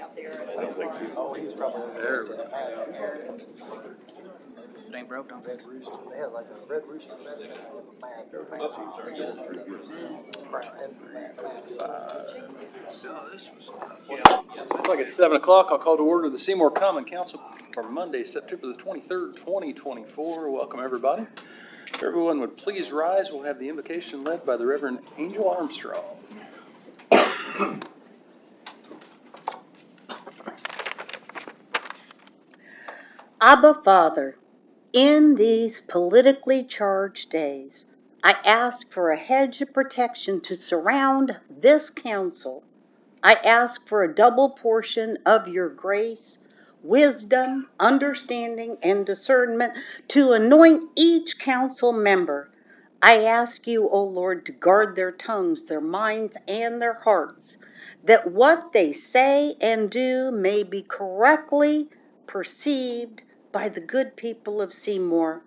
out there. I don't think so. Oh, he's probably There. to the back there. It ain't broke, don't Red rooster. They have like a red rooster. That's kind of a mad. Looks like it's 7 o'clock. I'll call to order the Seymour Common Council for Monday, September the 23rd, 2024. Welcome, everybody. If everyone would please rise, we'll have the invocation led by the Reverend Angel Armstrong. Abba, Father, in these politically charged days, I ask for a hedge of protection to surround this council. I ask for a double portion of your grace, wisdom, understanding, and discernment to anoint each council member. I ask you, O Lord, to guard their tongues, their minds, and their hearts, that what they say and do may be correctly perceived by the good people of Seymour.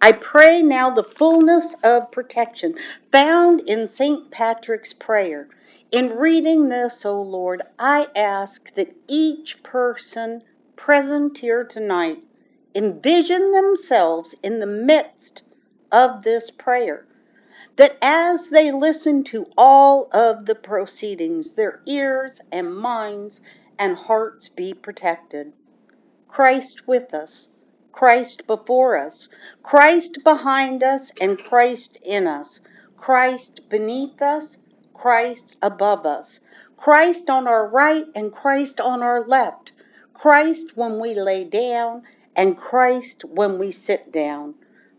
I pray now the fullness of protection found in St. Patrick's prayer. In reading this, O Lord, I ask that each person present here tonight envision themselves in the midst of this prayer, that as they listen to all of the proceedings, their ears and minds and hearts be protected. Christ with us, Christ before us, Christ behind us, and Christ in us, Christ beneath us, Christ above us, Christ on our right and Christ on our left, Christ when we lay down and Christ when we sit down,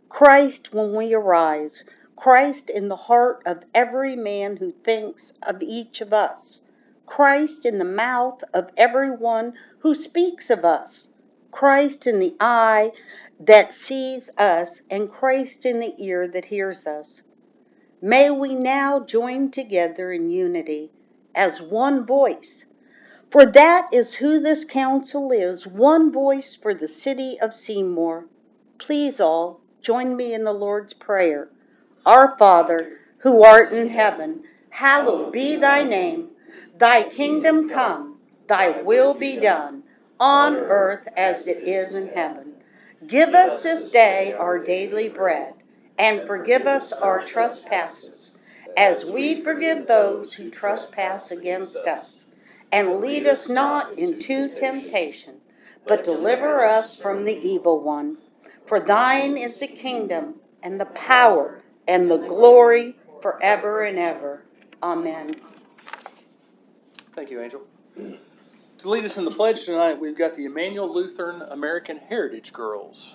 Christ when we arise, Christ in the heart of every man who thinks of each of us, Christ in the mouth of everyone who speaks of us, Christ in the eye that sees us, and Christ in the ear that hears us. May we now join together in unity as one voice, for that is who this council is, one voice for the city of Seymour. Please all join me in the Lord's Prayer. Our Father, who art in heaven, hallowed be thy name. Thy kingdom come, thy will be done, on earth as it is in heaven. Give us this day our daily bread, and forgive us our trespasses, as we forgive those who trespass against us. And lead us not into temptation, but deliver us from the evil one. For thine is the kingdom, and the power, and the glory, forever and ever. Amen. Thank you, Angel. To lead us in the pledge tonight, we've got the Emmanuel Lutheran American Heritage Girls.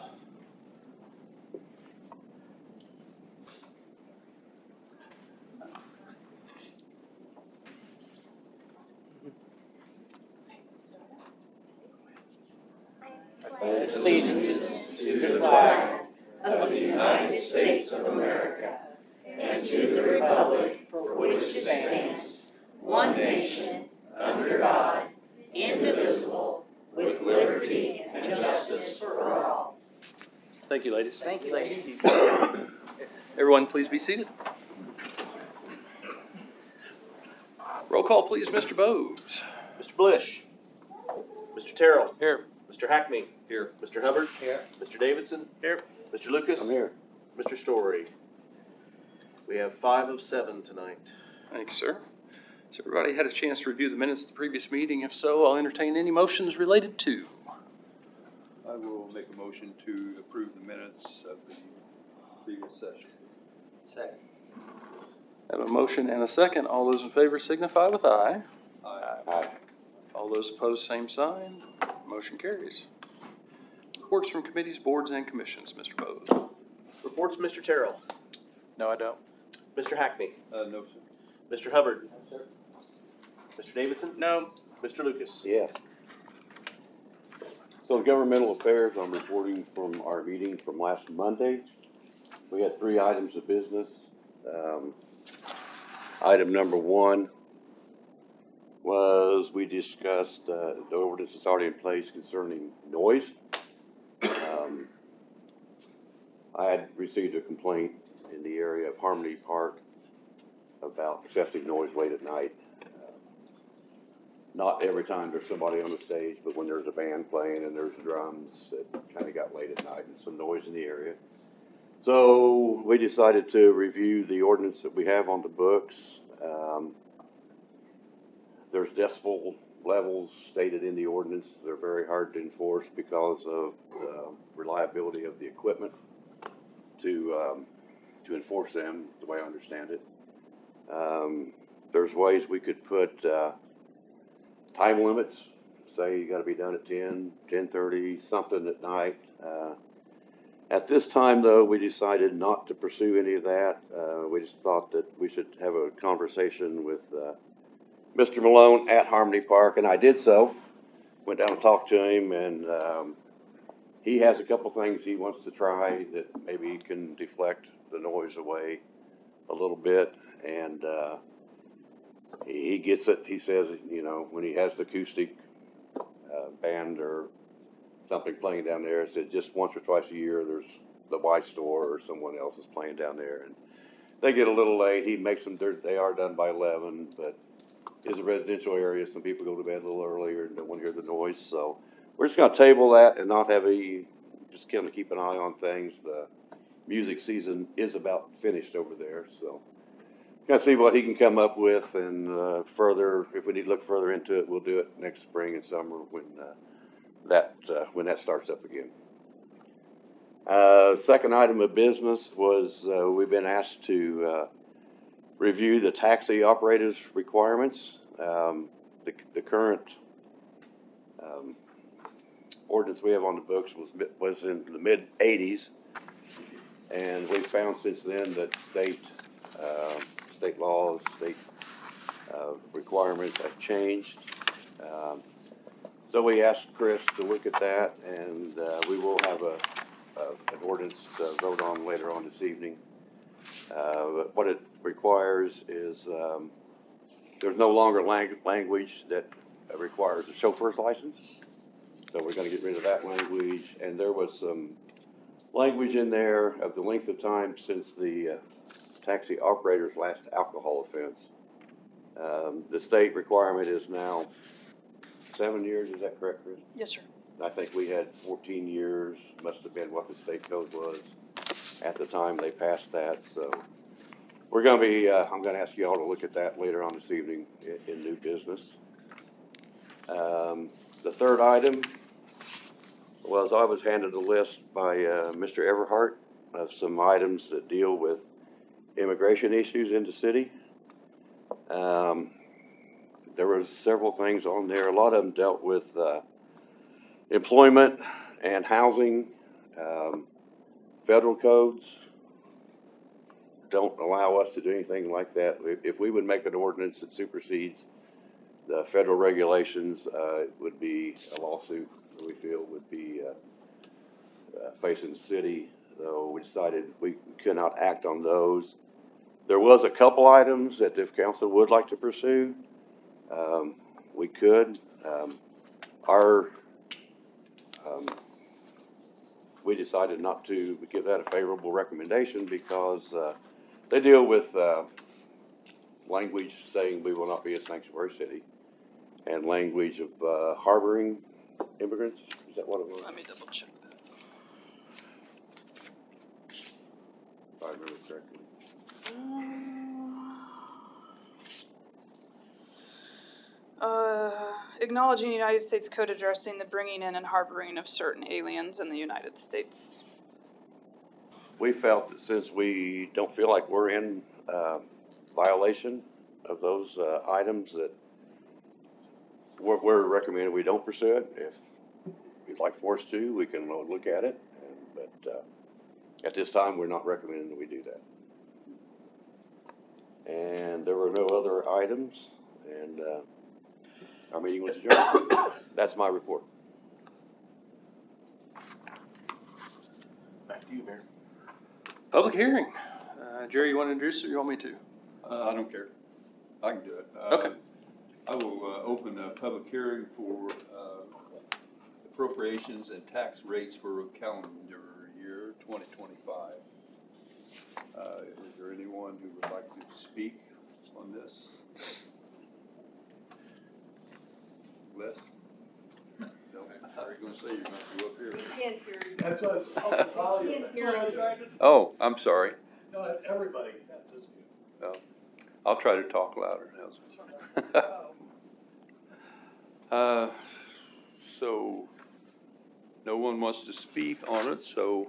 Pledge allegiance to the flag of the United States of America and to the republic for which it stands, one nation, under God, indivisible, with liberty and justice for all. Thank you, ladies. Thank you, ladies. Everyone, please be seated. Roll call, please, Mr. Bowes. Mr. Blish. Mr. Terrell. Here. Mr. Hackney. Here. Mr. Hubbard. Here. Mr. Davidson. Here. Mr. Lucas. I'm here. Mr. Story. We have 5 of 7 tonight. Thank you, sir. Has everybody had a chance to review the minutes of the previous meeting? If so, I'll entertain any motions related to. I will make a motion to approve the minutes of the previous session. Second. I have a motion and a second. All those in favor signify with aye. Aye. All those opposed, same sign. Motion carries. Reports from committees, boards, and commissions. Mr. Bowes. Reports, Mr. Terrell. No, I don't. Mr. Hackney. No, sir. Mr. Hubbard. Mr. Davidson. No. Mr. Lucas. Yes. So governmental affairs, I'm reporting from our meeting from last Monday. We had 3 items of business. Item number 1 was we discussed the ordinance that's already in place concerning noise. I had received a complaint in the area of Harmony Park about excessive noise late at night. not every time there's somebody on the stage, but when there's a band playing and there's drums, it kind of got late at night and some noise in the area. So we decided to review the ordinance that we have on the books. There's decibel levels stated in the ordinance. They're very hard to enforce because of reliability of the equipment to enforce them, the way I understand it. There's ways we could put time limits. Say you got to be done at 10, 10:30, something at night. At this time, though, we decided not to pursue any of that. We just thought that we should have a conversation with Mr. Malone at Harmony Park, and I did so. Went down and talked to him, and he has a couple things he wants to try that maybe can deflect the noise away a little bit. And he gets it. He says, you know, when he has the acoustic band or something playing down there, it said just once or twice a year there's the Y store or someone else is playing down there, and they get a little late. He makes them, they are done by 11, but it's a residential area. Some people go to bed a little earlier and don't want to hear the noise. So we're just going to table that and not have just kind of keep an eye on things. The music season is about finished over there, so kind of see what he can come up with, and further, if we need to look further into it, we'll do it next spring and summer when that starts up again. Second item of business was we've been asked to review the taxi operators requirements. The current ordinance we have on the books was in the mid 80s, and we've found since then that state laws, state requirements have changed. So we asked Chris to look at that, and we will have an ordinance to vote on later on this evening. But what it requires is there's no longer language that requires a chauffeur's license. So we're going to get rid of that language. And there was some language in there of the length of time since the taxi operator's last alcohol offense. The state requirement is now 7 years. Is that correct, Chris? Yes, sir. I think we had 14 years. Must have been what the state code was at the time they passed that. So we're going to be, I'm going to ask you all to look at that later on this evening in new business. The third item was I was handed a list by Mr. Everhart of some items that deal with immigration issues in the city. There was several things on there. A lot of them dealt with employment and housing. Federal codes don't allow us to do anything like that. If we would make an ordinance that supersedes the federal regulations, it would be a lawsuit that we feel would be facing the city. So we decided we cannot act on those. There was a couple items that if council would like to pursue, we could. We decided not to give that a favorable recommendation because they deal with language saying we will not be a sanctuary city and language of harboring immigrants. Is that what it was? Let me double check that. If I remember correctly. Acknowledging United States Code addressing the bringing in and harboring of certain aliens in the United States. We felt that since we don't feel like we're in violation of those items, that we're recommending we don't pursue it. If you'd like for us to, we can look at it. But at this time, we're not recommending that we do that. And there were no other items, and our meeting was adjourned. That's my report. Back to you, Mayor. Public hearing. Jerry, you want to introduce it or you want me to? I don't care. I can do it. Okay. I will open a public hearing for appropriations and tax rates for calendar year 2025. Is there anyone who would like to speak on this? Les? No, I thought you were gonna say you're gonna go up here. Can't hear you. That's what I was, volume. Can't hear you. Oh, I'm sorry. No, everybody, not just you. Oh, I'll try to talk louder. How's it? So, no one wants to speak on it, so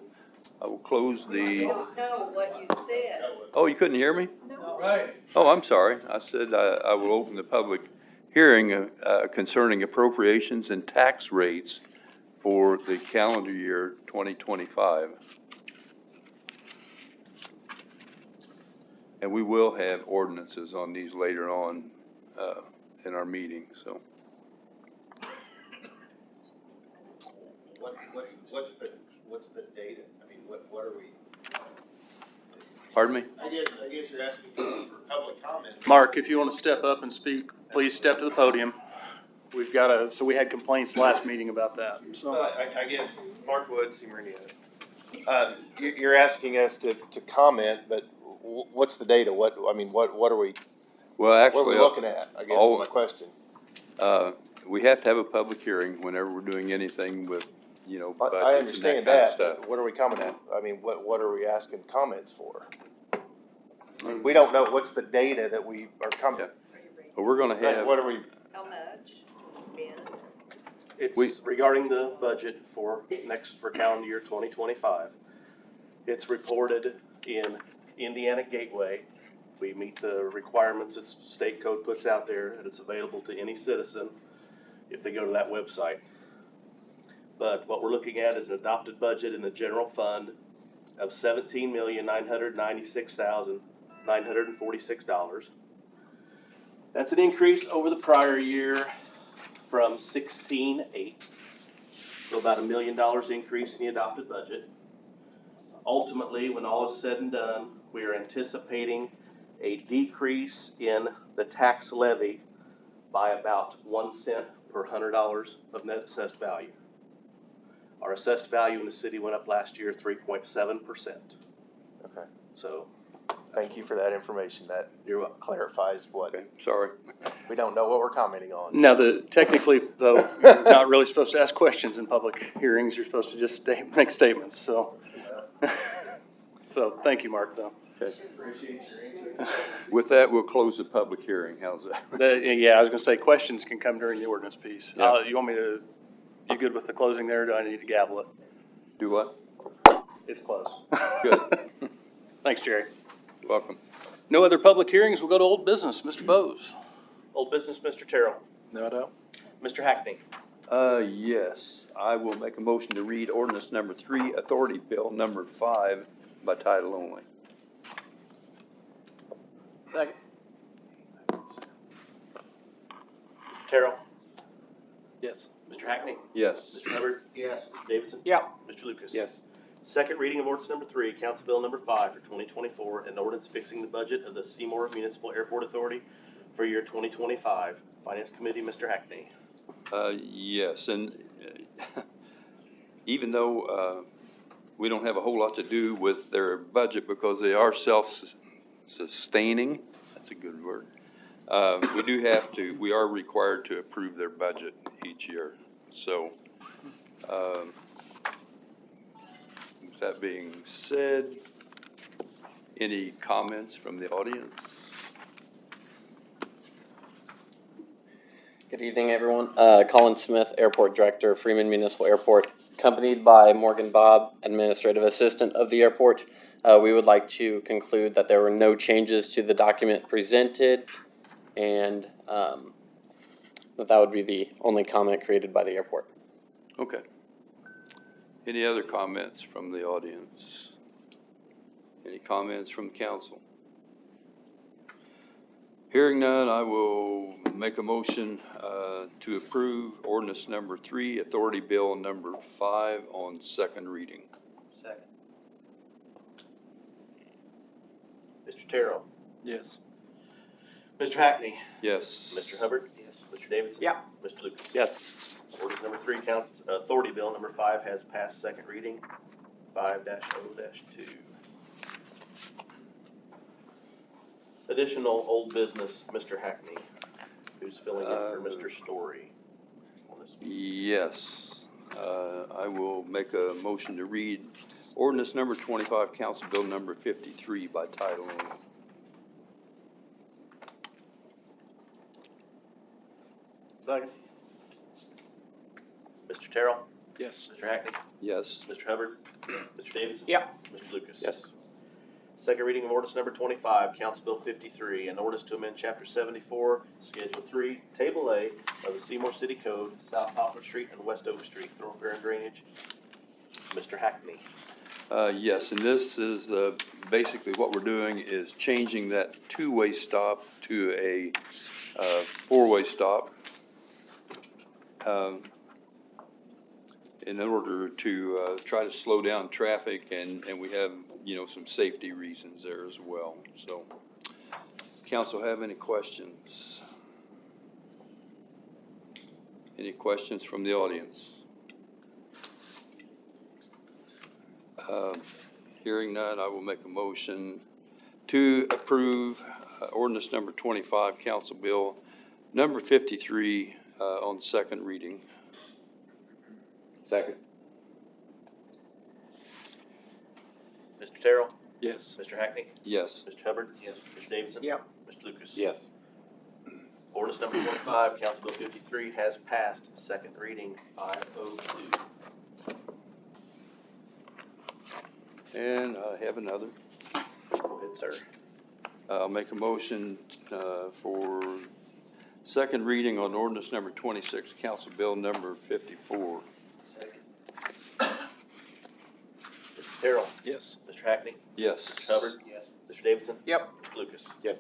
I will close I the, don't know what you said. oh, you couldn't hear me? Right. Oh, I'm sorry. I said I will open the public hearing concerning appropriations and tax rates for the calendar year 2025. And we will have ordinances on these later on in our meeting, so. What's the data? I mean, what are we? Pardon me? I guess you're asking for public comment. Mark, if you want to step up and speak, please step to the podium. We've got so we had complaints last meeting about that, so. Well, I guess Mark Woods, you're asking us to comment, but what's the data? What are we? Well, What are we actually, looking at? I guess is my question. we have to have a public hearing whenever we're doing anything with, budgets I understand and that kind of that, stuff. but what are we commenting at? I mean, what are we asking comments for? I mean, we don't know what's the data that we are commenting. But we're gonna have. What are we? How much, Ben? It's regarding the budget for calendar year 2025. It's reported in Indiana Gateway. We meet the requirements that state code puts out there, and it's available to any citizen if they go to that website. But what we're looking at is an adopted budget in the general fund of $17,996,946. That's an increase over the prior year from 16.8, so about $1 million increase in the adopted budget. Ultimately, when all is said and done, we are anticipating a decrease in the tax levy by about 1 cent per $100 of net assessed value. Our assessed value in the city went up last year 3.7%. Okay. So, Thank you for that information. That you're welcome. clarifies what Okay, sorry. we don't know what we're commenting on. Now, technically, though, you're not really supposed to ask questions in public hearings. You're supposed to just make statements, so. So, thank you, Mark, though. Okay. Appreciate your answer. With that, we'll close the public hearing. How's that? Yeah, I was gonna say, questions can come during the ordinance piece. Yeah. You want me to, you good with the closing there, or do I need to gavel it? Do what? It's closed. Good. Thanks, Jerry. Welcome. No other public hearings, we'll go to old business. Mr. Bose. Old business, Mr. Terrell. No. Mr. Hackney. Yes, I will make a motion to read ordinance number 3, authority bill number 5 by title only. Second. Mr. Terrell. Yes. Mr. Hackney. Yes. Mr. Hubbard. Yes. Mr. Davidson. Yeah. Mr. Lucas. Yes. Second reading of ordinance number 3, Council Bill number 5 for 2024, an ordinance fixing the budget of the Seymour Municipal Airport Authority for year 2025. Finance Committee, Mr. Hackney. Yes, and even though we don't have a whole lot to do with their budget because they are self-sustaining, that's a good word, we are required to approve their budget each year. So, with that being said, any comments from the audience? Good evening, everyone. Colin Smith, Airport Director, Freeman Municipal Airport, accompanied by Morgan Bobb, Administrative Assistant of the airport. We would like to conclude that there were no changes to the document presented, and that would be the only comment created by the airport. Okay. Any other comments from the audience? Any comments from council? Hearing none, I will make a motion to approve ordinance number 3, authority bill number 5 on second reading. Second. Mr. Terrell. Yes. Mr. Hackney. Yes. Mr. Hubbard. Yes. Mr. Davidson. Yeah. Mr. Lucas. Yes. Ordinance number 3, authority bill number 5 has passed second reading, 5-0-2. Additional old business, Mr. Hackney, who's filling in for Mr. Story. this? Yes, I will make a motion to read ordinance number 25, Council Bill number 53 by title only. Second. Mr. Terrell? Yes. Mr. Hackney? Yes. Mr. Hubbard? Mr. Davidson? Yep. Mr. Lucas? Yes. Second reading of ordinance number 25, Council Bill 53, an ordinance to amend Chapter 74, Schedule 3, Table A of the Seymour City Code, South Poplar Street and West Oak Street, thoroughfare and drainage. Mr. Hackney. Yes, and this is basically what we're doing is changing that two-way stop to a four-way stop in order to try to slow down traffic, and we have, you know, some safety reasons there as well. So, council have any questions? Any questions from the audience? Hearing none, I will make a motion to approve ordinance number 25, Council Bill number 53 on second reading. Second. Mr. Terrell? Yes. Mr. Hackney? Yes. Mr. Hubbard? Yes. Mr. Davidson? Yep. Mr. Lucas? Yes. Ordinance number 25, Council Bill 53 has passed second reading, 502. And I have another. Go ahead, sir. I'll make a motion for second reading on ordinance number 26, Council Bill number 54. Mr. Terrell? Yes. Mr. Hackney? Yes. Mr. Hubbard? Yes. Mr. Davidson? Yep. Mr. Lucas? Yes.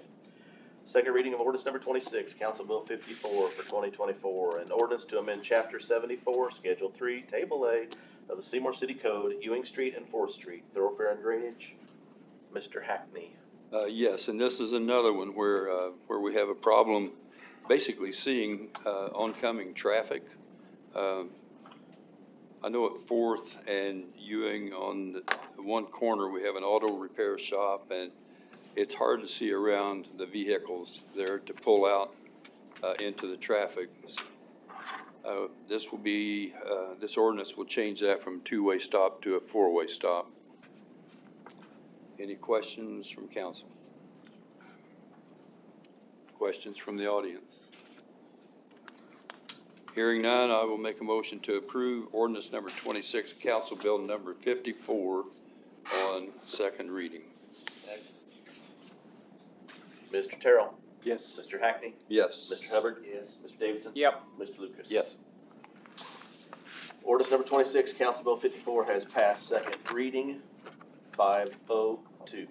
Second reading of ordinance number 26, Council Bill 54 for 2024, an ordinance to amend Chapter 74, Schedule 3, Table A of the Seymour City Code, Ewing Street and 4th Street, thoroughfare and drainage. Mr. Hackney. Yes, and this is another one where we have a problem basically seeing oncoming traffic. I know at 4th and Ewing on the one corner we have an auto repair shop, and it's hard to see around the vehicles there to pull out into the traffic. This will be, this ordinance will change that from two-way stop to a four-way stop. Any questions from council? Questions from the audience? Hearing none, I will make a motion to approve ordinance number 26, Council Bill number 54 on second reading. Mr. Terrell? Yes. Mr. Hackney? Yes. Mr. Hubbard? Yes. Mr. Davidson? Yep. Mr. Lucas? Yes. Ordinance number 26, Council Bill 54 has passed second reading, 502.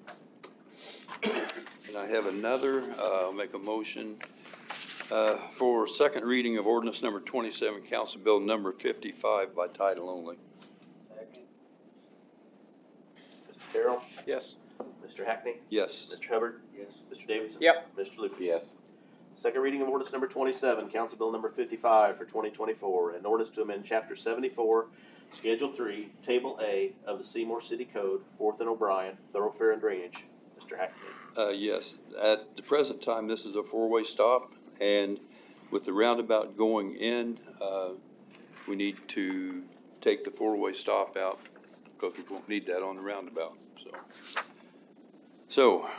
And I have another, I'll make a motion for second reading of ordinance number 27, Council Bill number 55 by title only. Second. Mr. Terrell? Yes. Mr. Hackney? Yes. Mr. Hubbard? Yes. Mr. Davidson? Yep. Mr. Lucas? Yes. Second reading of ordinance number 27, Council Bill number 55 for 2024, an ordinance to amend Chapter 74, Schedule 3, Table A of the Seymour City Code, 4th and O'Brien, thoroughfare and drainage. Mr. Hackney. Yes. At the present time, this is a four-way stop, and with the roundabout going in, we need to take the four-way stop out because we won't need that on the roundabout. So,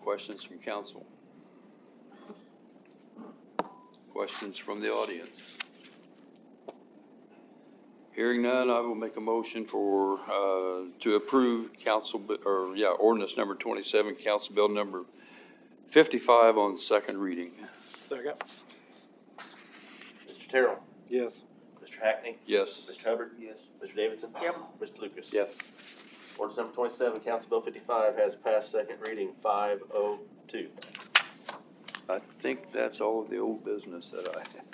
questions from council? Questions from the audience? Hearing none, I will make a motion for to approve ordinance number 27, Council Bill number 55 on second reading. Second. Mr. Terrell? Yes. Mr. Hackney? Yes. Mr. Hubbard? Yes. Mr. Davidson? Yep. Mr. Lucas? Yes. Ordinance number 27, Council Bill 55 has passed second reading, 502. I think that's all of the old business that I have.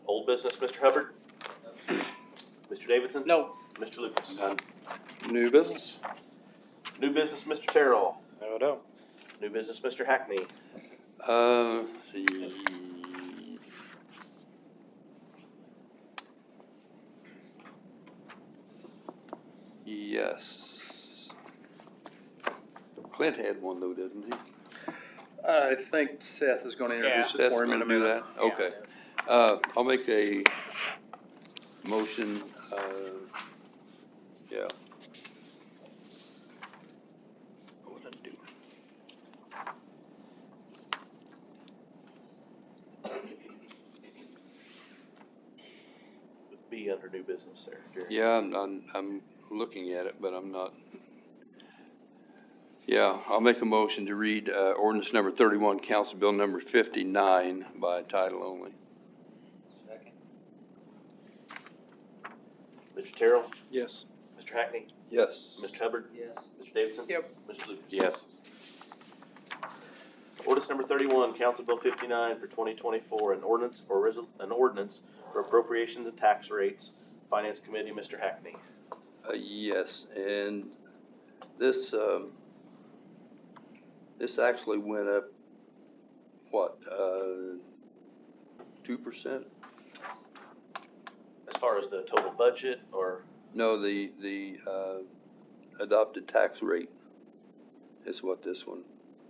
Old business, Mr. Hubbard? Mr. Davidson? No. Mr. Lucas? None. New business? New business, Mr. Terrell? No. New business, Mr. Hackney? Let's see. Yes. Clint had one though, didn't he? I think Seth is going to introduce it Seth's for him in gonna a do minute. that? Okay. I'll make a motion, yeah. What did I do? With B under new business there, Jerry. Yeah, I'm looking at it, but I'm not. Yeah, I'll make a motion to read ordinance number 31, Council Bill number 59 by title only. Second. Mr. Terrell? Yes. Mr. Hackney? Yes. Mr. Hubbard? Yes. Mr. Davidson? Yep. Mr. Lucas? Yes. Ordinance number 31, Council Bill 59 for 2024, an ordinance for appropriations and tax rates. Finance Committee, Mr. Hackney. Yes, and this this actually went up, what, 2%? As far as the total budget, or? No, the adopted tax rate is what this one.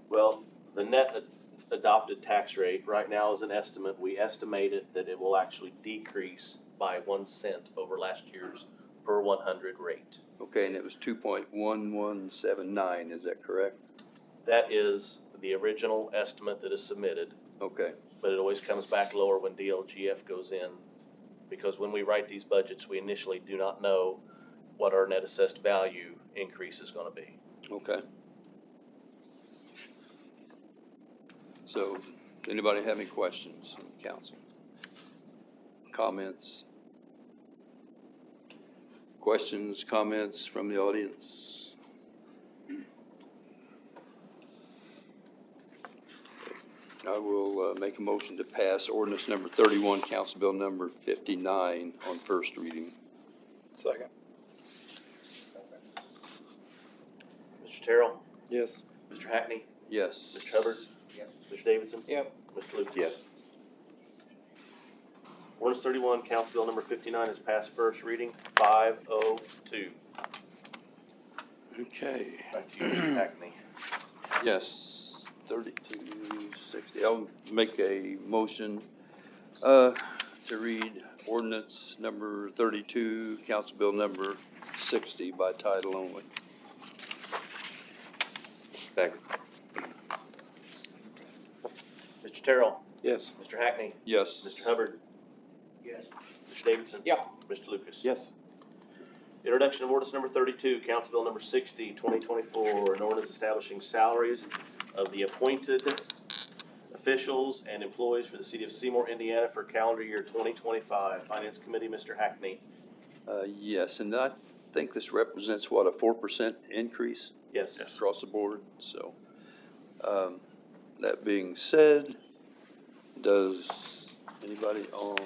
Well, the net adopted tax rate right now is an estimate. We estimated that it will actually decrease by 1 cent over last year's per 100 rate. Okay, and it was 2.1179, is that correct? That is the original estimate that is submitted, Okay, but it always comes back lower when DLGF goes in, because when we write these budgets, we initially do not know what our net assessed value increase is going to be. okay. So, does anybody have any questions from council? Comments? Questions, comments from the audience? I will make a motion to pass ordinance number 31, Council Bill number 59 on first reading. Second. Mr. Terrell? Yes. Mr. Hackney? Yes. Mr. Hubbard? Yes. Mr. Davidson? Yep. Mr. Lucas? Yes. Ordinance 31, Council Bill number 59 is passed first reading, 502. Okay. Back to you, Mr. Hackney. Yes, 3260. I'll make a motion to read ordinance number 32, Council Bill number 60 by title only. Second. Mr. Terrell? Yes. Mr. Hackney? Yes. Mr. Hubbard? Yes. Mr. Davidson? Yeah. Mr. Lucas? Yes. Introduction of ordinance number 32, Council Bill number 60, 2024, an ordinance establishing salaries of the appointed officials and employees for the city of Seymour, Indiana for calendar year 2025. Finance Committee, Mr. Hackney. Yes, and I think this represents, what, a 4% increase Yes. across the board? So, that being said, does anybody on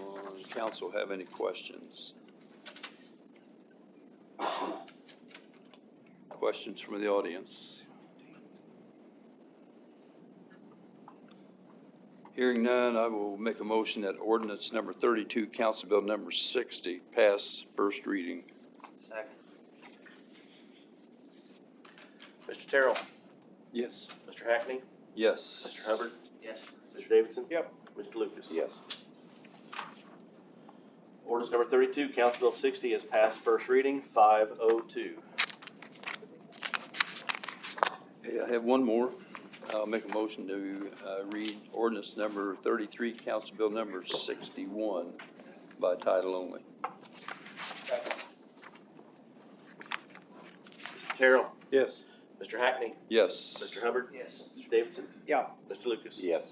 council have any questions? Questions from the audience? Hearing none, I will make a motion that ordinance number 32, Council Bill number 60, pass first reading. Second. Mr. Terrell? Yes. Mr. Hackney? Yes. Mr. Hubbard? Yes. Mr. Davidson? Yep. Mr. Lucas? Yes. Ordinance number 32, Council Bill 60 has passed first reading, 502. Okay, I have one more. I'll make a motion to read ordinance number 33, Council Bill number 61 by title only. Second. Mr. Terrell? Yes. Mr. Hackney? Yes. Mr. Hubbard? Yes. Mr. Davidson? Yeah. Mr. Lucas? Yes.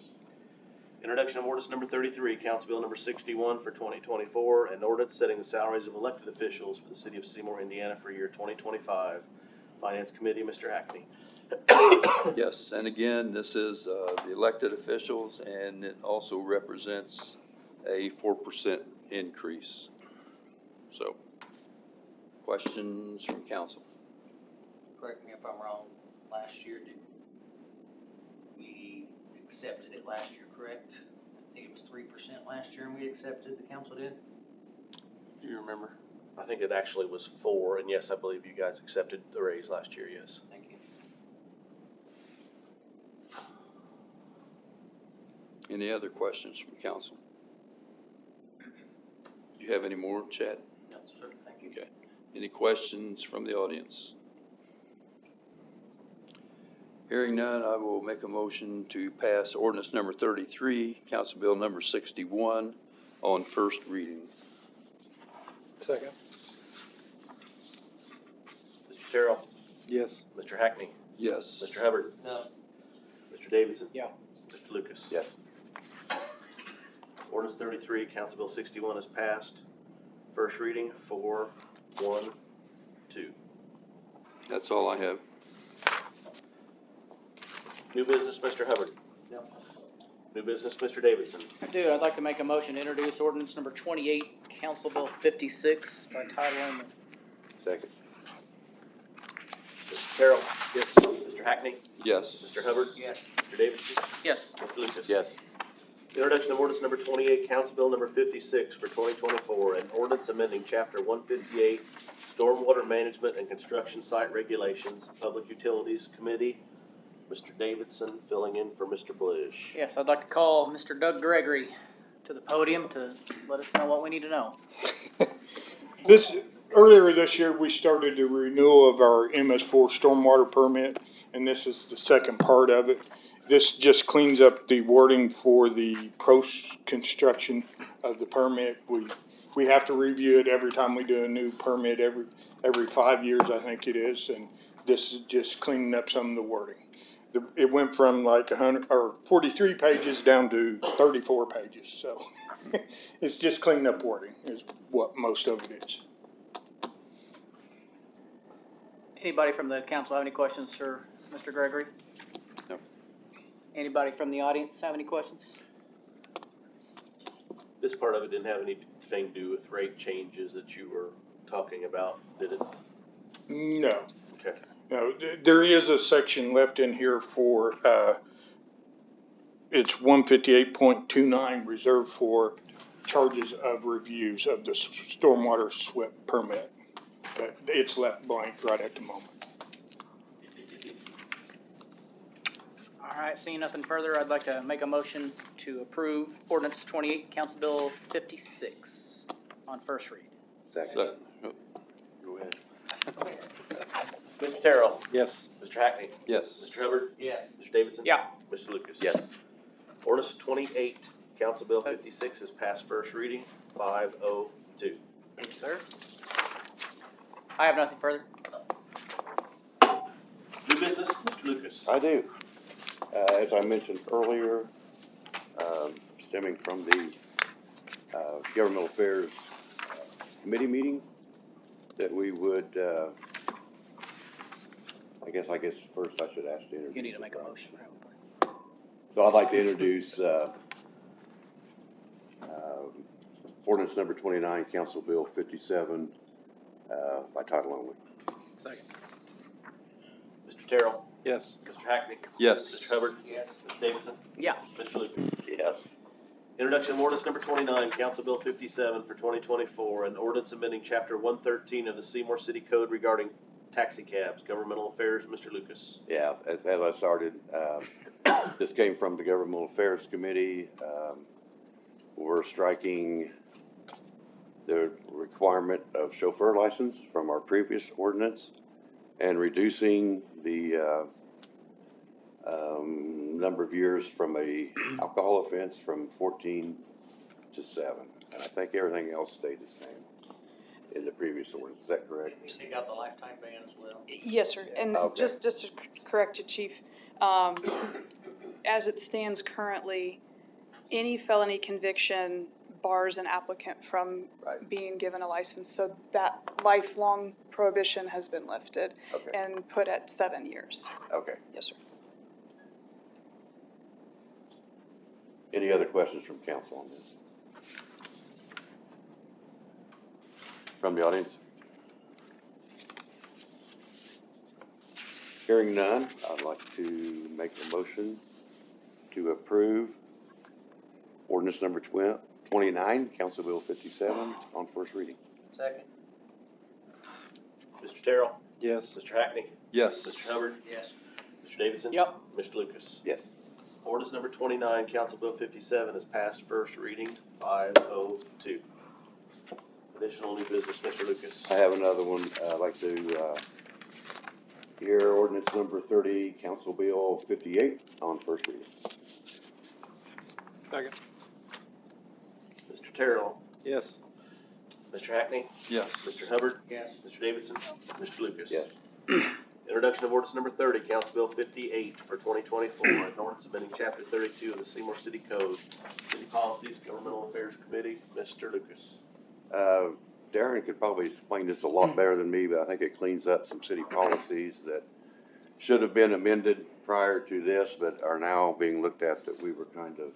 Introduction of ordinance number 33, Council Bill number 61 for 2024, an ordinance setting the salaries of elected officials for the city of Seymour, Indiana for year 2025. Finance Committee, Mr. Hackney. Yes, and again, this is the elected officials, and it also represents a 4% increase. So, questions from council? Correct me if I'm wrong, last year, we accepted it last year, correct? I think it was 3% last year and we accepted, the council did? Do you remember? I think it actually was 4, and yes, I believe you guys accepted the raise last year, yes. Thank you. Any other questions from council? Do you have any more, Chad? No, sir, thank you. Okay. Any questions from the audience? Hearing none, I will make a motion to pass ordinance number 33, Council Bill number 61, on first reading. Second. Mr. Terrell, Yes. Mr. Hackney, Yes. Mr. Hubbard, No. Mr. Davidson. Yeah. Mr. Lucas. Yes. Ordinance 33, Council Bill 61 is passed. First reading, 4-1-2. That's all I have. New business, Mr. Hubbard. No. New business, Mr. Davidson. I do, I'd like to make a motion to introduce ordinance number 28, Council Bill 56, by title only. Second. Mr. Terrell. Yes. Mr. Hackney, Yes. Mr. Hubbard, Yes. Mr. Davidson, Yes. Mr. Lucas. Yes. Introduction of ordinance number 28, Council Bill number 56 for 2024, an ordinance amending Chapter 158, Stormwater Management and Construction Site Regulations, Public Utilities Committee. Mr. Davidson filling in for Mr. Blish. Yes, I'd like to call Mr. Doug Gregory to the podium to let us know what we need to know. Earlier this year, we started the renewal of our MS4 stormwater permit, and this is the second part of it. This just cleans up the wording for the post-construction of the permit. We have to review it every time we do a new permit, every 5 years, I think it is, and this is just cleaning up some of the wording. It went from like 43 pages down to 34 pages, so it's just cleaning up wording is what most of it is. Anybody from the council have any questions for Mr. Gregory? No. Anybody from the audience have any questions? This part of it didn't have anything to do with rate changes that you were talking about, did it? No. Okay. No, there is a section left in here for, it's 158.29 reserved for charges of reviews of the stormwater SWIP permit. But it's left blank right at the moment. All right, seeing nothing further, I'd like to make a motion to approve ordinance 28, Council Bill 56 on first read. Second. So, go ahead. Mr. Terrell. Yes. Mr. Hackney. Yes. Mr. Hubbard. Yes. Mr. Davidson. Yeah. Mr. Lucas. Yes. Ordinance 28, Council Bill 56 is passed first reading, 5-0-2. Thank you, sir. I have nothing further. New business, Mr. Lucas. I do. As I mentioned earlier, stemming from the Governmental Affairs Committee meeting, that we would, I guess first I should ask to introduce. You need to make a motion. So I'd like to introduce ordinance number 29, Council Bill 57, by title only. Second. Mr. Terrell. Yes. Mr. Hackney. Yes. Mr. Hubbard. Yes. Mr. Davidson. Yeah. Mr. Lucas. Yes. Introduction of ordinance number 29, Council Bill 57 for 2024, an ordinance amending Chapter 113 of the Seymour City Code regarding taxi cabs, governmental affairs. Mr. Lucas. Yeah, as I started, this came from the Governmental Affairs Committee. We're striking the requirement of chauffeur license from our previous ordinance and reducing the number of years from a alcohol offense from 14 to 7. And I think everything else stayed the same in the previous ordinance. Is that correct? You take out the lifetime ban as well. Yes, sir. And Okay. just to correct you, Chief, as it stands currently, any felony conviction bars an applicant from Right. being given a license. So that lifelong prohibition has been lifted Okay. and put at 7 years. Okay. Yes, sir. Any other questions from council on this? From the audience? Hearing none, I'd like to make a motion to approve ordinance number 29, Council Bill 57, on first reading. Second. Mr. Terrell. Yes. Mr. Hackney. Yes. Mr. Hubbard. Yes. Mr. Davidson. Yep. Mr. Lucas. Yes. Ordinance number 29, Council Bill 57 is passed first reading, 5-0-2. no new business. Mr. Lucas. I have another one. I'd like to hear ordinance number 30, Council Bill 58 on first reading. Second. Mr. Terrell. Yes. Mr. Hackney. Yes. Mr. Hubbard. Yes. Mr. Davidson. Mr. Lucas. Yes. Introduction of ordinance number 30, Council Bill 58 for 2024, an ordinance amending Chapter 32 of the Seymour City Code, City Policies, Governmental Affairs Committee. Mr. Lucas. Darren could probably explain this a lot better than me, but I think it cleans up some city policies that should have been amended prior to this, but are now being looked at, that we were kind of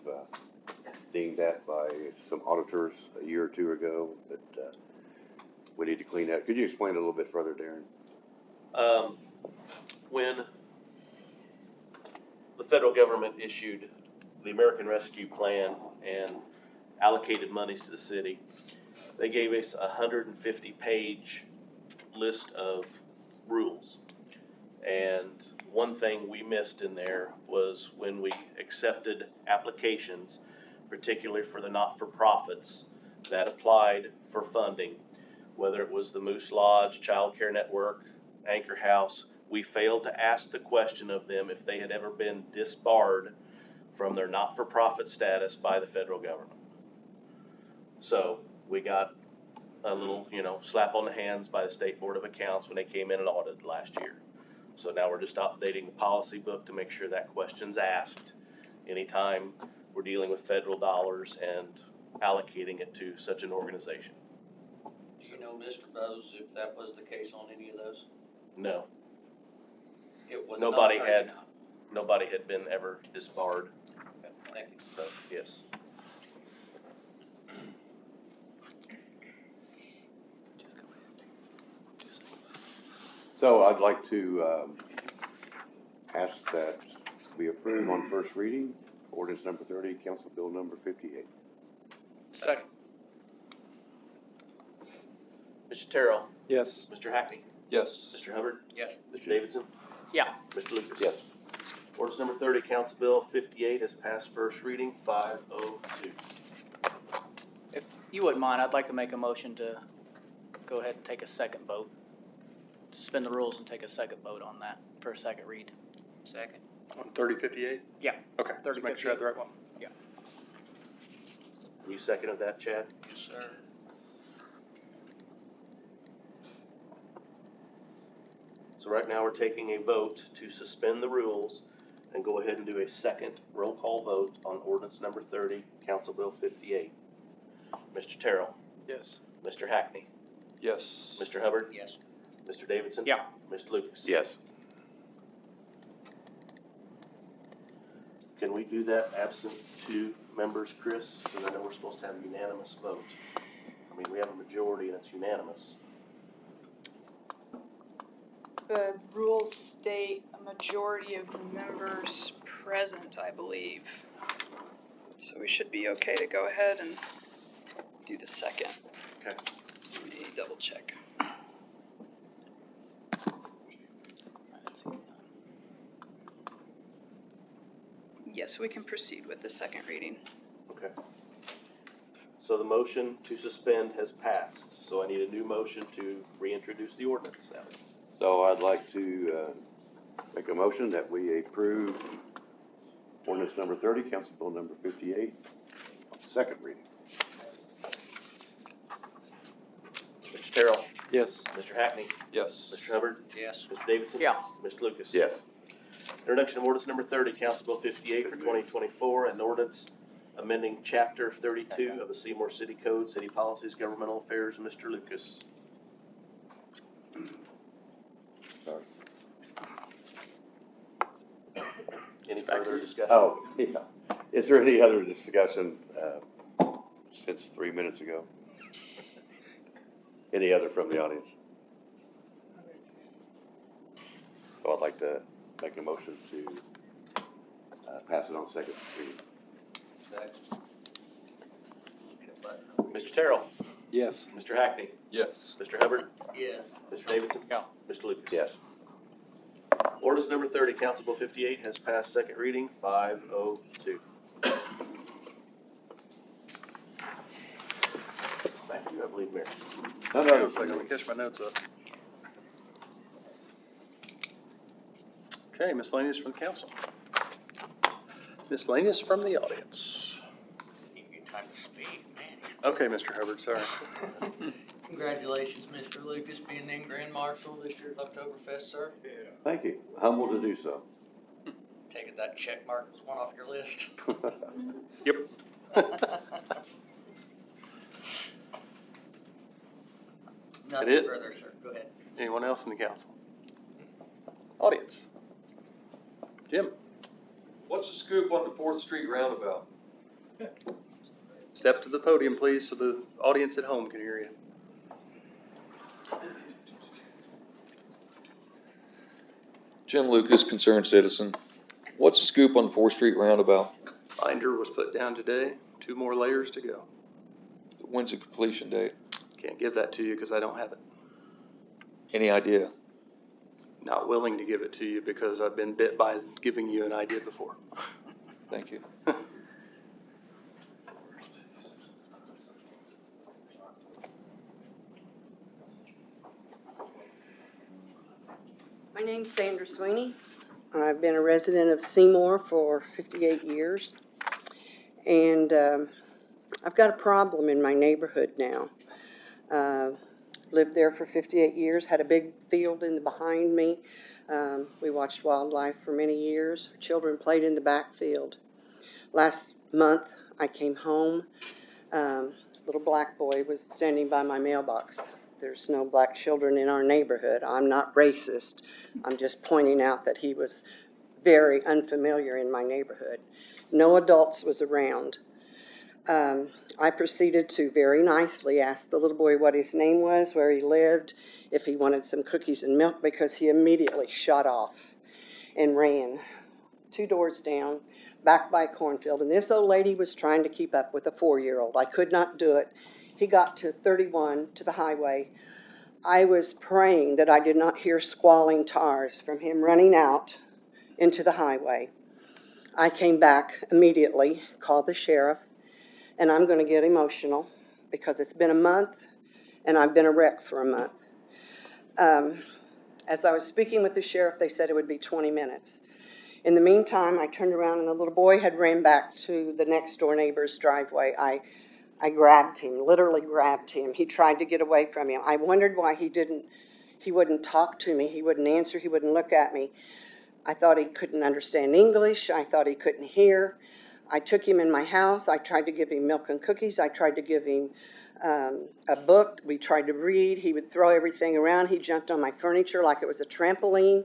dinged at by some auditors a year or two ago, that we need to clean that. Could you explain it a little bit further, Darren? When the federal government issued the American Rescue Plan and allocated monies to the city, they gave us a 150-page list of rules. And one thing we missed in there was when we accepted applications, particularly for the not-for-profits that applied for funding, whether it was the Moose Lodge, Child Care Network, Anchor House, we failed to ask the question of them if they had ever been disbarred from their not-for-profit status by the federal government. So we got a little, slap on the hands by the State Board of Accounts when they came in and audited last year. So now we're just updating the policy book to make sure that question's asked anytime we're dealing with federal dollars and allocating it to such an organization. Do you know, Mr. Bose, if that was the case on any of those? No. It was Nobody not, had, nobody had been ever disbarred. Okay, thank you. So, yes. So I'd like to ask that we approve on first reading ordinance number 30, Council Bill number 58. Second. Mr. Terrell. Yes. Mr. Hackney. Yes. Mr. Hubbard. Yes. Mr. Davidson. Yeah. Mr. Lucas. Yes. Ordinance number 30, Council Bill 58 has passed first reading, 502. If you wouldn't mind, I'd like to make a motion to go ahead and take a second vote. Suspend the rules and take a second vote on that for a second read. Second. On 3058? Yeah. Okay. Just make sure I have the right one. Yeah. You seconded that, Chad? Yes, sir. So right now we're taking a vote to suspend the rules and go ahead and do a second roll call vote on ordinance number 30, Council Bill 58. Mr. Terrell. Yes. Mr. Hackney. Yes. Mr. Hubbard. Yes. Mr. Davidson. Yeah. Mr. Lucas. Yes. Can we do that absent 2 members, Chris? Because I know we're supposed to have a unanimous vote. I mean, we have a majority and it's unanimous. The rules state a majority of members present, I believe. So we should be okay to go ahead and do the second. Okay. Let me double check. Yes, we can proceed with the second reading. Okay. So the motion to suspend has passed. So I need a new motion to reintroduce the ordinance now. So I'd like to make a motion that we approve ordinance number 30, Council Bill number 58, on second reading. Mr. Terrell. Yes. Mr. Hackney. Yes. Mr. Hubbard. Yes. Mr. Davidson. Yeah. Mr. Lucas. Yes. Introduction of ordinance number 30, Council Bill 58 for 2024, an ordinance amending Chapter 32 of the Seymour City Code, City Policies, Governmental Affairs. Mr. Lucas. Sorry. Any further discussion? Oh, yeah. Is there any other discussion since 3 minutes ago? Any other from the audience? So I'd like to make a motion to pass it on second reading. Mr. Terrell. Yes. Mr. Hackney. Yes. Mr. Hubbard. Yes. Mr. Davidson. Yeah. Mr. Lucas. Yes. Ordinance number 30, Council Bill 58 has passed second reading, 502. Back to you, I believe, Mayor. None Hang on other a second, than let me catch my notes up. Okay, miscellaneous from the council. Miscellaneous from the audience. Give you time to speak, man. Okay, Mr. Hubbard, sorry. Congratulations, Mr. Lucas, being named Grand Marshal this year's Oktoberfest, sir. Thank you. Humbled to do so. Take it that check mark was one off your list. Yep. Nothing it? further, sir. Go ahead. Anyone else in the council? Audience? Jim? What's the scoop on the 4th Street roundabout? Step to the podium, please, so the audience at home can hear you. Jim Lucas, concerned citizen. What's the scoop on the 4th Street roundabout? Binder was put down today, 2 more layers to go. When's the completion date? Can't give that to you because I don't have it. Any idea? Not willing to give it to you because I've been bit by giving you an idea before. Thank you. My name's Sandra Sweeney. I've been a resident of Seymour for 58 years. And I've got a problem in my neighborhood now. Lived there for 58 years, had a big field behind me. We watched wildlife for many years. Children played in the backfield. Last month, I came home. Little black boy was standing by my mailbox. There's no black children in our neighborhood. I'm not racist. I'm just pointing out that he was very unfamiliar in my neighborhood. No adults was around. I proceeded to very nicely ask the little boy what his name was, where he lived, if he wanted some cookies and milk, because he immediately shot off and ran 2 doors down, back by a cornfield. And this old lady was trying to keep up with a 4-year-old. I could not do it. He got to 31 to the highway. I was praying that I did not hear squalling tars from him running out into the highway. I came back immediately, called the sheriff, and I'm going to get emotional because it's been a month and I've been a wreck for a month. As I was speaking with the sheriff, they said it would be 20 minutes. In the meantime, I turned around and the little boy had ran back to the next door neighbor's driveway. I grabbed him, literally grabbed him. He tried to get away from him. I wondered why he wouldn't talk to me. He wouldn't answer. He wouldn't look at me. I thought he couldn't understand English. I thought he couldn't hear. I took him in my house. I tried to give him milk and cookies. I tried to give him a book. We tried to read. He would throw everything around. He jumped on my furniture like it was a trampoline.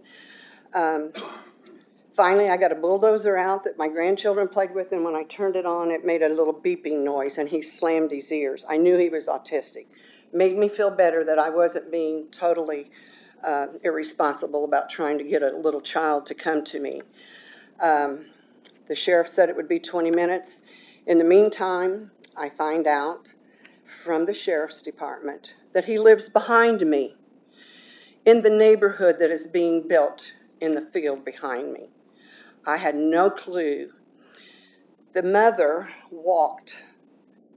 Finally, I got a bulldozer out that my grandchildren played with, and when I turned it on, it made a little beeping noise, and he slammed his ears. I knew he was autistic. Made me feel better that I wasn't being totally irresponsible about trying to get a little child to come to me. The sheriff said it would be 20 minutes. In the meantime, I find out from the sheriff's department that he lives behind me in the neighborhood that is being built in the field behind me. I had no clue. The mother walked,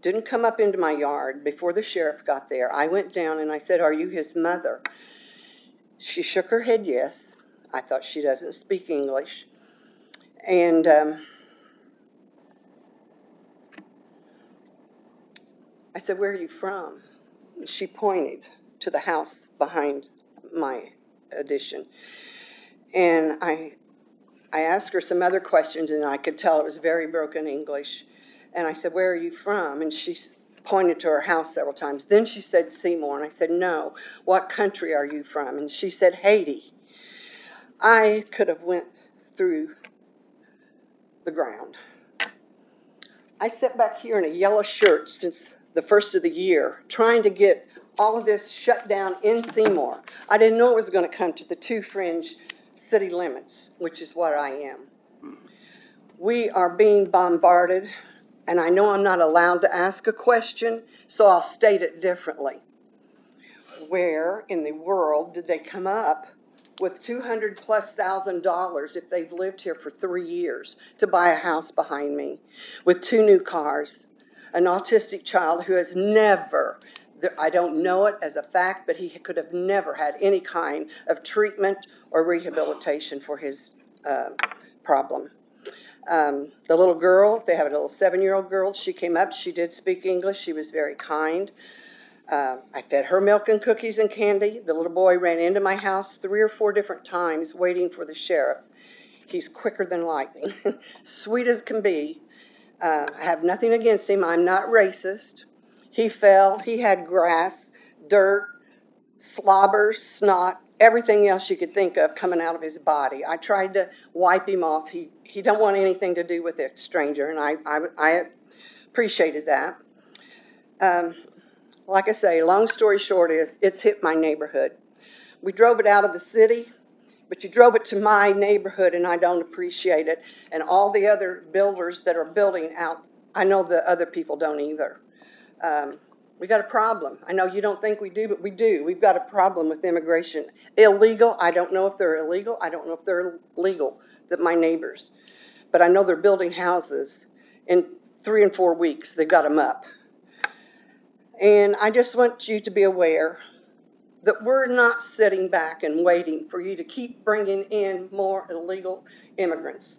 didn't come up into my yard before the sheriff got there. I went down and I said, "Are you his mother?" She shook her head yes. I thought she doesn't speak English. And I said, "Where are you from?" She pointed to the house behind my addition. And I asked her some other questions, and I could tell it was very broken English. And I said, "Where are you from?" And she pointed to her house several times. Then she said, "Seymour." And I said, "No. What country are you from?" And she said, "Haiti." I could have went through the ground. I sat back here in a yellow shirt since the first of the year, trying to get all of this shut down in Seymour. I didn't know it was going to come to the 2 fringe city limits, which is what I am. We are being bombarded, and I know I'm not allowed to ask a question, so I'll state it differently. Where in the world did they come up with $200,000+ if they've lived here for 3 years to buy a house behind me with 2 new cars, an autistic child who has never I don't know it as a fact, but he could have never had any kind of treatment or rehabilitation for his problem. The little girl, they have a little 7-year-old girl. She came up. She did speak English. She was very kind. I fed her milk and cookies and candy. The little boy ran into my house 3 or 4 different times waiting for the sheriff. He's quicker than lightning, sweet as can be. I have nothing against him. I'm not racist. He fell. He had grass, dirt, slobber, snot, everything else you could think of coming out of his body. I tried to wipe him off. He don't want anything to do with a stranger, and I appreciated that. Like I say, long story short is it's hit my neighborhood. We drove it out of the city, but you drove it to my neighborhood, and I don't appreciate it. And all the other builders that are building out, I know the other people don't either. We got a problem. I know you don't think we do, but we do. We've got a problem with immigration. Illegal, I don't know if they're illegal. I don't know if they're legal, that my neighbors. But I know they're building houses. In 3 and 4 weeks, they've got them up. And I just want you to be aware that we're not sitting back and waiting for you to keep bringing in more illegal immigrants.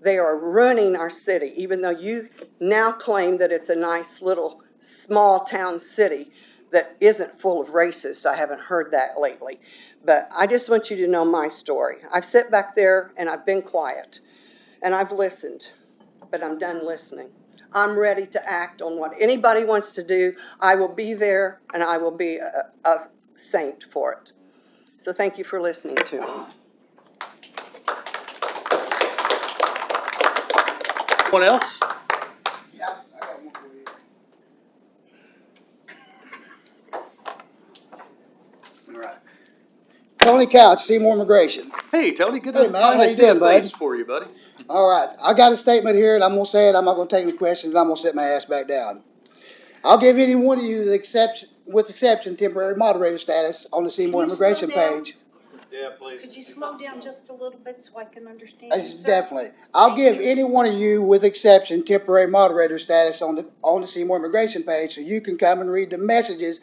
They are ruining our city, even though you now claim that it's a nice little small town city that isn't full of racists. I haven't heard that lately. But I just want you to know my story. I've sat back there and I've been quiet and I've listened, but I'm done listening. I'm ready to act on what anybody wants to do. I will be there and I will be a saint for it. So thank you for listening to me. Anyone else? Yeah, I got one for you. All right. Tony Couch, Seymour Immigration. Hey, Tony, good Hey, to man, finally how you see doing, a bud? face for you, buddy. All right, I got a statement here, and I'm going to say it. I'm not going to take any questions. I'm going to sit my ass back down. I'll give any one of you, with exception, temporary moderator status on the Seymour Immigration page. Yeah, please. Could you slow down just a little bit so I can understand? Definitely. I'll give any one of you, with exception, temporary moderator status on the Seymour Immigration page, so you can come and read the messages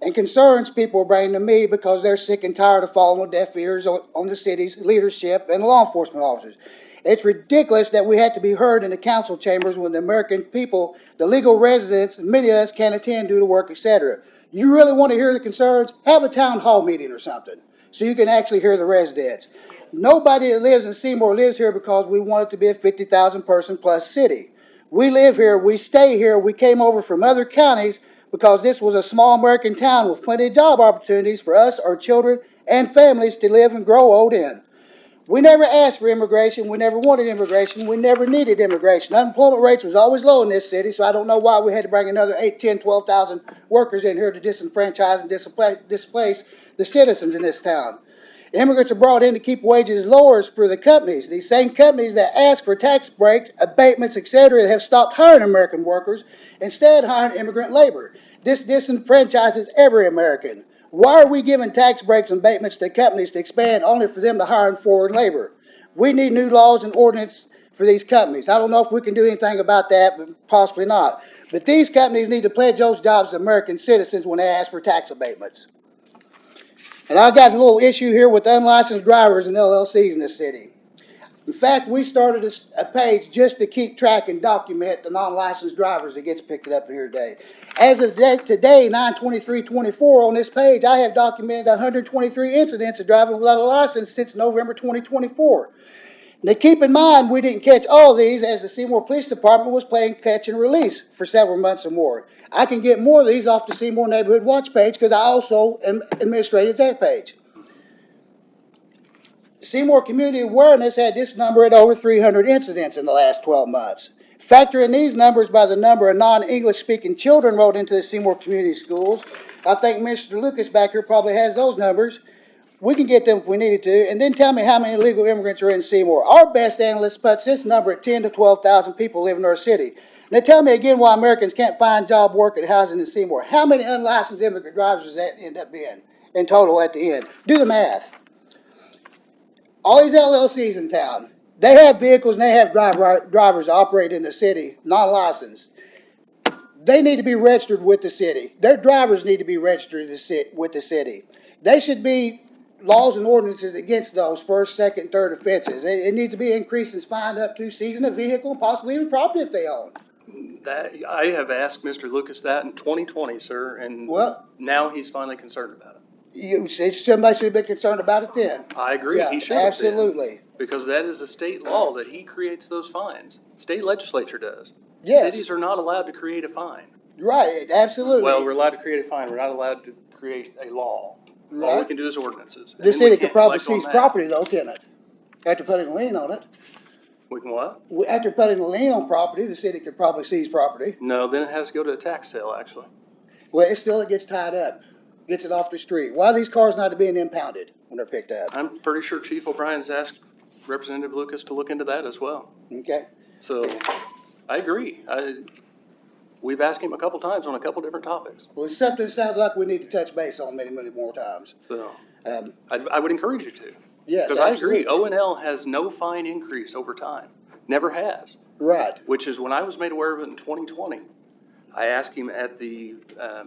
and concerns people are bringing to me because they're sick and tired of falling with deaf ears on the city's leadership and law enforcement officers. It's ridiculous that we have to be heard in the council chambers when the American people, the legal residents, many of us can't attend due to work, etc. You really want to hear the concerns? Have a town hall meeting or something so you can actually hear the residents. Nobody that lives in Seymour lives here because we want it to be a 50,000 person plus city. We live here, we stay here, we came over from other counties because this was a small American town with plenty of job opportunities for us, our children, and families to live and grow old in. We never asked for immigration. We never wanted immigration. We never needed immigration. Unemployment rates was always low in this city, so I don't know why we had to bring another 8, 10, 12,000 workers in here to disenfranchise and displace the citizens in this town. Immigrants are brought in to keep wages lower for the companies. These same companies that ask for tax breaks, abatements, etc., have stopped hiring American workers, instead hiring immigrant labor. This disenfranchises every American. Why are we giving tax breaks and abatements to companies to expand only for them to hire foreign labor? We need new laws and ordinance for these companies. I don't know if we can do anything about that, but possibly not. But these companies need to pledge those jobs to American citizens when they ask for tax abatements. And I've got a little issue here with unlicensed drivers and LLCs in this city. In fact, we started a page just to keep track and document the non-licensed drivers that gets picked up here today. As of today, 9/23/24, on this page, I have documented 123 incidents of driving without a license since November 2024. Now keep in mind, we didn't catch all these as the Seymour Police Department was playing catch and release for several months or more. I can get more of these off the Seymour Neighborhood Watch page because I also administrated that page. Seymour Community Awareness had this number at over 300 incidents in the last 12 months. Factor in these numbers by the number of non-English speaking children enrolled into the Seymour Community Schools. I think Mr. Lucas back here probably has those numbers. We can get them if we needed to, and then tell me how many illegal immigrants are in Seymour. Our best analyst puts this number at 10 to 12,000 people living in our city. Now tell me again why Americans can't find job, work, and housing in Seymour. How many unlicensed immigrant drivers does that end up being in total at the end? Do the math. All these LLCs in town, they have vehicles and they have drivers operate in the city, non-licensed. they need to be registered with the city. Their drivers need to be registered with the city. They should be laws and ordinances against those first, second, third offenses. It needs to be increased and fined up to seizing a vehicle and possibly even property if they own. That, I have asked Mr. Lucas that in 2020, sir, and Well, now he's finally concerned about it. somebody should have been concerned about it then. I agree, Yeah, he should have been. absolutely. Because that is a state law that he creates those fines. State legislature does. Yes. Cities are not allowed to create a fine. Right, absolutely. Well, we're allowed to create a fine, we're not allowed to create a law. All we Right. can do is ordinances. And The then we city can't could probably collect on seize that. property though, can't it? After putting a lien on it. We can what? After putting a lien on property, the city could probably seize property. No, then it has to go to a tax sale, actually. Well, it gets tied up, gets it off the street. Why are these cars not being impounded when they're picked up? I'm pretty sure Chief O'Brien's asked Representative Lucas to look into that as well. Okay. So, I agree. We've asked him a couple times on a couple different topics. Well, it's something that sounds like we need to touch base on many, many more times. So, I would encourage you to. Yes, Because I absolutely. agree, O&L has no fine increase over time. Never has. Right. Which is when I was made aware of it in 2020. I asked him at the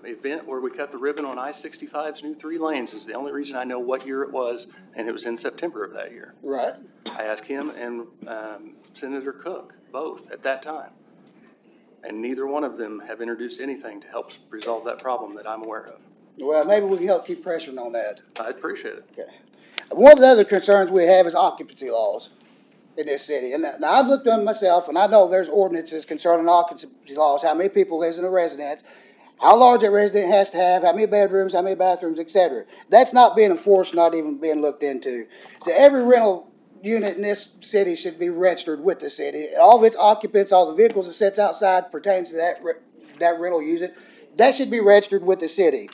event where we cut the ribbon on I-65's new 3 lanes. Is the only reason I know what year it was, and it was in September of that year. Right. I asked him and Senator Cook, both, at that time. And neither one of them have introduced anything to help resolve that problem that I'm aware of. Well, maybe we can help keep pressure on that. I appreciate it. Okay. One of the other concerns we have is occupancy laws in this city. And now I've looked at them myself, and I know there's ordinances concerning occupancy laws, how many people lives in a residence, how large that resident has to have, how many bedrooms, how many bathrooms, etc. That's not being enforced, not even being looked into. So every rental unit in this city should be registered with the city. All of its occupants, all the vehicles it sets outside pertains to that rental unit, that should be registered with the city.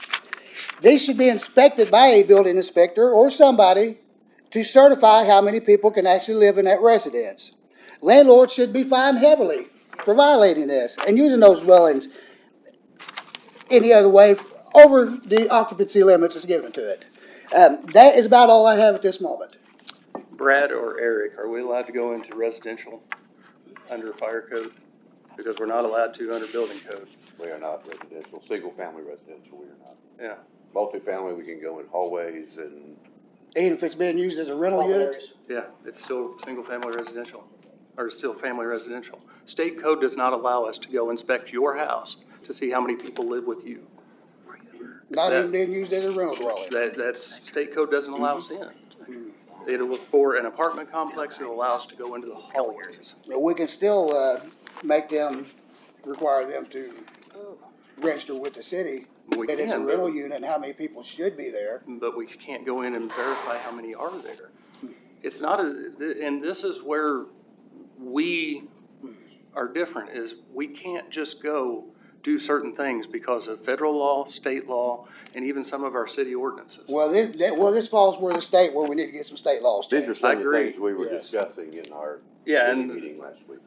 These should be inspected by a building inspector or somebody to certify how many people can actually live in that residence. Landlords should be fined heavily for violating this and using those dwellings any other way over the occupancy limits that's given to it. That is about all I have at this moment. Brad or Eric, are we allowed to go into residential under fire code? Because we're not allowed to under building code. We are not residential, single-family residential, we are not. Yeah. Multifamily, we can go in hallways and. Even if it's being used as a rental unit? Yeah, it's still single-family residential, or it's still family residential. State code does not allow us to go inspect your house to see how many people live with you. Not even being used as a rental dwelling? That's, state code doesn't allow us in. It'll, for an apartment complex, it'll allow us to go into the hallways. We can still require them to register with the city. We that it's a can, rental but- unit and how many people should be there. But we can't go in and verify how many are there. It's not and this is where we are different, is we can't just go do certain things because of federal law, state law, and even some of our city ordinances. Well, this falls where we need to get some state laws These are changed. some of the things we were discussing in our committee and meeting last week.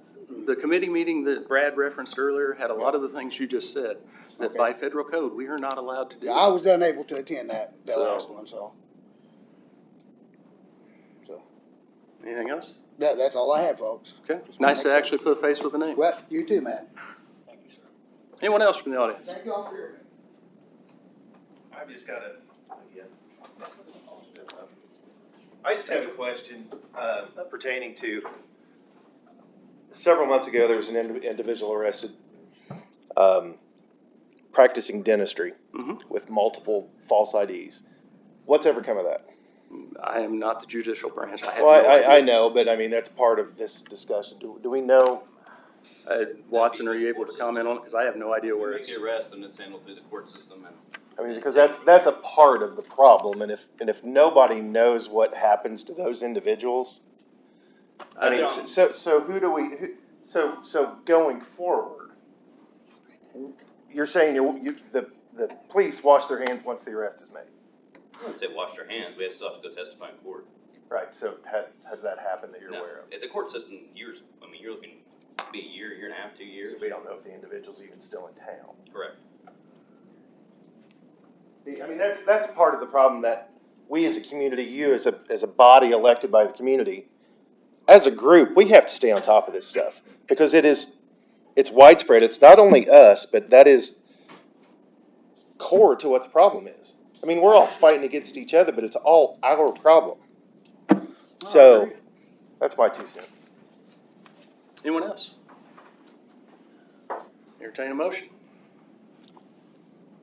the committee meeting that Brad referenced earlier had a lot of the things you just said, that by federal code, we are not allowed to do. I was unable to attend that last one, so. Anything else? That's all I have, folks. Okay, nice to actually put a face with a name. Well, you too, Matt. Anyone else from the audience? Thank you all for hearing me. I've just got I just have a question pertaining to, several months ago, there was an individual arrested practicing dentistry with multiple false IDs. What's ever come of that? I am not the judicial branch. I know, but I mean, that's part of this discussion. Do we know? Watson, are you able to comment on it? Because I have no idea where it's. You make the arrest and it's handled through the court system. I mean, because that's a part of the problem, and if nobody knows what happens to those individuals, I mean, so who do we? So going forward, you're saying the police wash their hands once the arrest is made. I wouldn't say wash their hands. We still have to go testify in court. Right. So has that happened that you're aware of? At the court system, years. I mean, you're looking to be a year and a half, 2 years. So we don't know if the individual's even still in town. Correct. I mean, that's part of the problem that we as a community, you as a body elected by the community, as a group, we have to stay on top of this stuff because it is It's widespread. It's not only us, but that is core to what the problem is. I mean, we're all fighting against each other, but it's all our problem. So that's my 2 cents. Anyone else? Entertain a motion.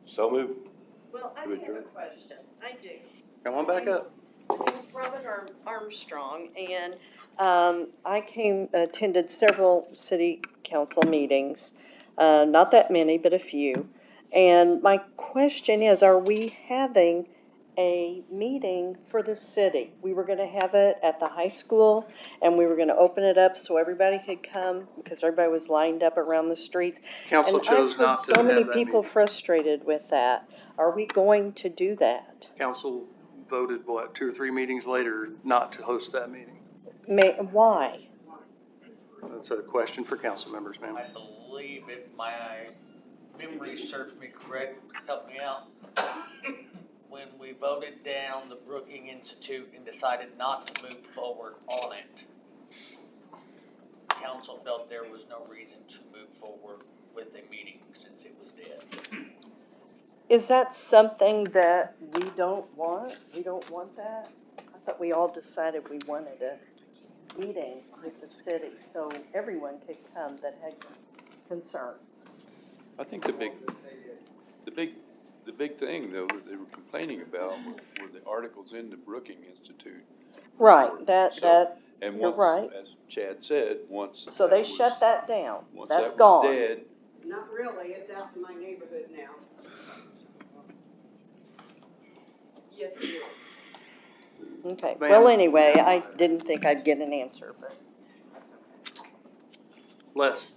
So moved. Well, I have a question. I do. Come on back up. I'm Robin Armstrong, and I attended several city council meetings, not that many, but a few. And my question is, are we having a meeting for the city? We were going to have it at the high school, and we were going to open it up so everybody could come, because everybody was lined up around the street. Council And chose I've heard not to so have many that people meeting. frustrated with that. Are we going to do that? Council voted, 2 or 3 meetings later, not to host that meeting. Why? That's a question for council members, ma'am. I believe, if my memory serves me correct, help me out, when we voted down the Brookings Institute and decided not to move forward on it, council felt there was no reason to move forward with a meeting since it was dead. Is that something that we don't want? We don't want that? I thought we all decided we wanted a meeting with the city so everyone could come that had concerns. I think the big thing though that they were complaining about were the articles in the Brookings Institute. Right, And you're once, right. as Chad said, once. So they shut that down. Once That's that was gone. dead. Not really, it's out in my neighborhood now. Yes, it is. Okay, Ma'am. well, anyway, I didn't think I'd get an answer, but that's okay. Les.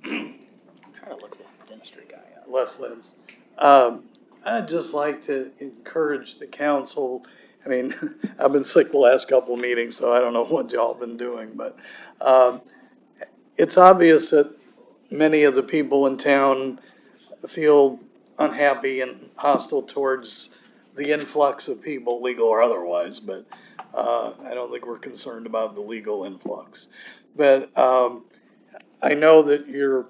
I'm trying to look this dentistry guy up. Les Lenz. I'd just like to encourage the council. I mean, I've been sick the last couple of meetings, so I don't know what y'all have been doing, but it's obvious that many of the people in town feel unhappy and hostile towards the influx of people, legal or otherwise, but I don't think we're concerned about the legal influx. But I know that your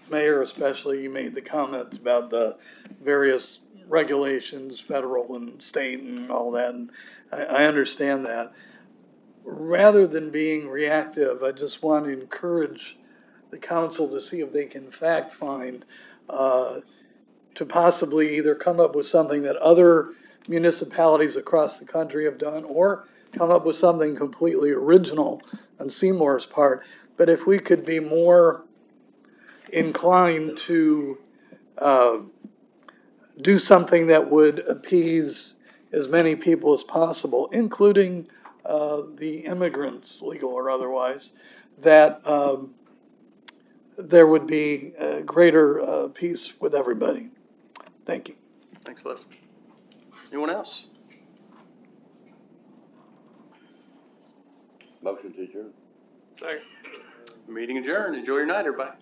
mayor especially, you made the comments about the various regulations, federal and state and all that, and I understand that. Rather than being reactive, I just want to encourage the council to see if they can fact find to possibly either come up with something that other municipalities across the country have done or come up with something completely original on Seymour's part. But if we could be more inclined to do something that would appease as many people as possible, including the immigrants, legal or otherwise, that there would be a greater peace with everybody. Thank you. Thanks, Les. Anyone else? Motion to adjourn. Second. Meeting adjourned. Enjoy your night, everybody.